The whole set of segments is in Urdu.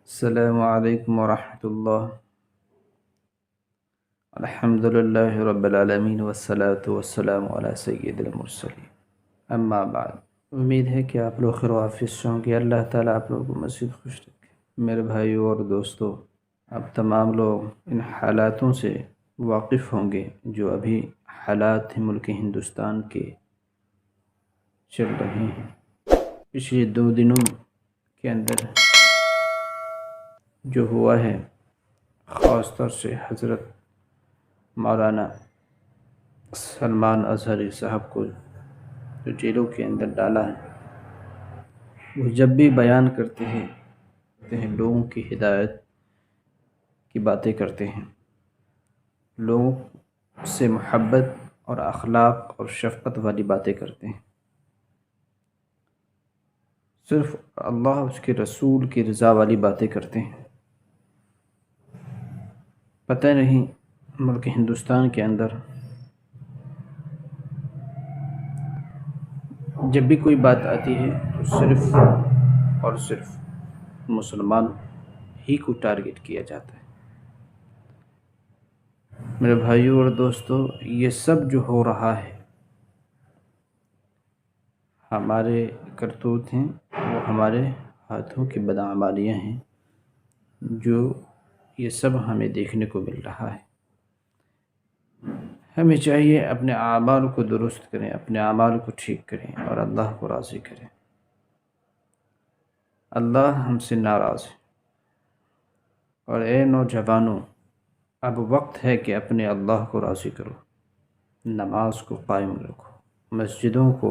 السلام علیکم ورحمۃ اللہ۔ الحمد للہ رب العالمین والصلاة والسلام علی سید المرسلین، اما بعد۔ امید ہے کہ آپ لوگ خیر و عافیت سے ہوں گے۔ اللہ تعالیٰ آپ لوگوں کو مزید خوش رکھے۔ میرے بھائیو اور دوستو، اب تمام لوگ ان حالاتوں سے واقف ہوں گے جو ابھی حالات ملک ہندوستان کے چل رہے ہیں۔ پچھلے 2 دنوں کے اندر جو ہوا ہے، خاص طور سے حضرت مولانا سلمان اظہری صاحب کو جو جیلوں کے اندر ڈالا ہے، وہ جب بھی بیان کرتے ہیں لوگوں کی ہدایت کی باتیں کرتے ہیں، لوگوں سے محبت اور اخلاق اور شفقت والی باتیں کرتے ہیں، صرف اللہ اس کے رسول کی رضا والی باتیں کرتے ہیں۔ پتہ نہیں ملک ہندوستان کے اندر جب بھی کوئی بات آتی ہے تو صرف اور صرف مسلمان ہی کو ٹارگٹ کیا جاتا ہے۔ میرے بھائیو اور دوستو، یہ سب جو ہو رہا ہے ہمارے کرتوت ہیں، وہ ہمارے ہاتھوں کی بدعمالیاں ہیں، جو یہ سب ہمیں دیکھنے کو مل رہا ہے۔ ہمیں چاہیے اپنے اعمال کو درست کریں، اپنے اعمال کو ٹھیک کریں اور اللہ کو راضی کریں۔ اللہ ہم سے ناراض ہے، اور اے نوجوانوں، اب وقت ہے کہ اپنے اللہ کو راضی کرو، نماز کو قائم رکھو، مسجدوں کو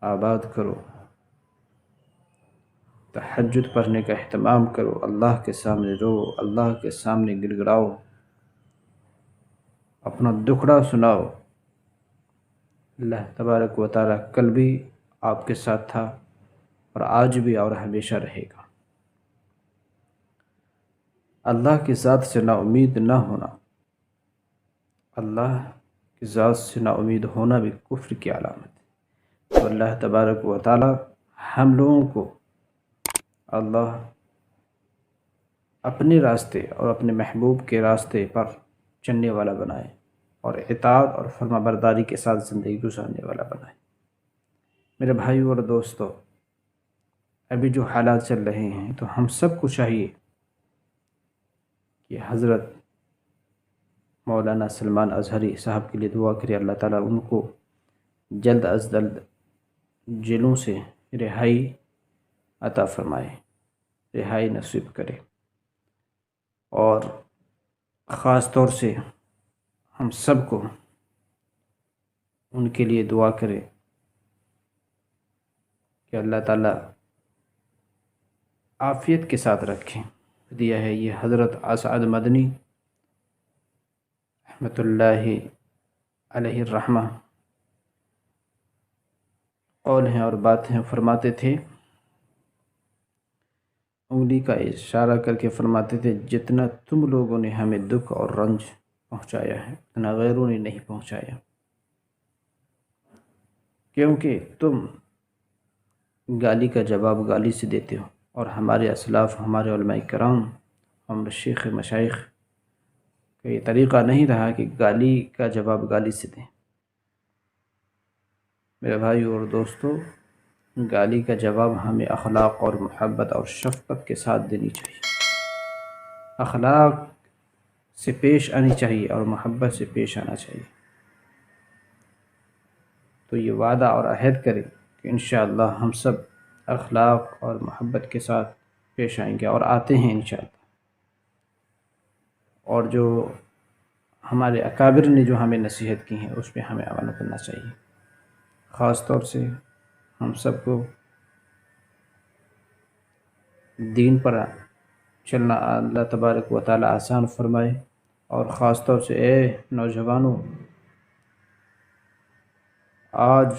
آباد کرو، تہجد پڑھنے کا اہتمام کرو، اللہ کے سامنے رو، اللہ کے سامنے گڑ گڑاؤ، اپنا دکھڑا سناؤ۔ اللہ تبارک و تعالیٰ کل بھی آپ کے ساتھ تھا اور آج بھی اور ہمیشہ رہے گا۔ اللہ کی ذات سے نا امید نہ ہونا، اللہ کی ذات سے نا امید ہونا بھی کفر کی علامت ہے۔ تو اللہ تبارک و تعالیٰ ہم لوگوں کو اللہ اپنے راستے اور اپنے محبوب کے راستے پر چلنے والا بنائے، اور اطاعت اور فرما برداری کے ساتھ زندگی گزارنے والا بنائے۔ میرے بھائیو اور دوستو، ابھی جو حالات چل رہے ہیں تو ہم سب کو چاہیے کہ حضرت مولانا سلمان اظہری صاحب کے لیے دعا کرے، اللہ تعالیٰ ان کو جلد از جلد جیلوں سے رہائی عطا فرمائے، رہائی نصیب کرے، اور خاص طور سے ہم سب کو ان کے لیے دعا کرے کہ اللہ تعالیٰ عافیت کے ساتھ رکھیں۔ دیا ہے یہ حضرت اسعد مدنی رحمۃ اللہ علیہ الرحمہ قول ہیں اور بات ہیں، فرماتے تھے، انگلی کا اشارہ کر کے فرماتے تھے، جتنا تم لوگوں نے ہمیں دکھ اور رنج پہنچایا ہے اتنا غیروں نے نہیں پہنچایا، کیونکہ تم گالی کا جواب گالی سے دیتے ہو، اور ہمارے اسلاف، ہمارے علماء کرام، ہم شیخ مشائخ کا یہ طریقہ نہیں رہا کہ گالی کا جواب گالی سے دیں۔ میرے بھائیو اور دوستو، گالی کا جواب ہمیں اخلاق اور محبت اور شفقت کے ساتھ دینی چاہیے، اخلاق سے پیش آنی چاہیے اور محبت سے پیش آنا چاہیے۔ تو یہ وعدہ اور عہد کریں کہ انشاءاللہ ہم سب اخلاق اور محبت کے ساتھ پیش آئیں گے، اور آتے ہیں انشاءاللہ۔ اور جو ہمارے اکابر نے جو ہمیں نصیحت کی ہیں اس پہ ہمیں عمل کرنا چاہیے۔ خاص طور سے ہم سب کو دین پر چلنا اللہ تبارک و تعالی آسان فرمائے، اور خاص طور سے اے نوجوانوں، آج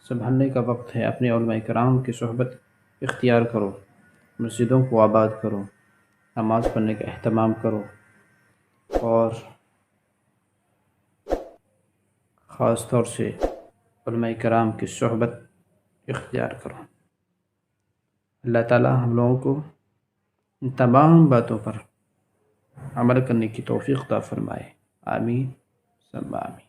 سنبھلنے کا وقت ہے، اپنے علماء کرام کی صحبت اختیار کرو، مسجدوں کو آباد کرو، نماز پڑھنے کا اہتمام کرو، اور خاص طور سے علماء کرام کی صحبت اختیار کرو۔ اللہ تعالی ہم لوگوں کو ان تمام باتوں پر عمل کرنے کی توفیق عطا فرمائے. آمین ثم آمین.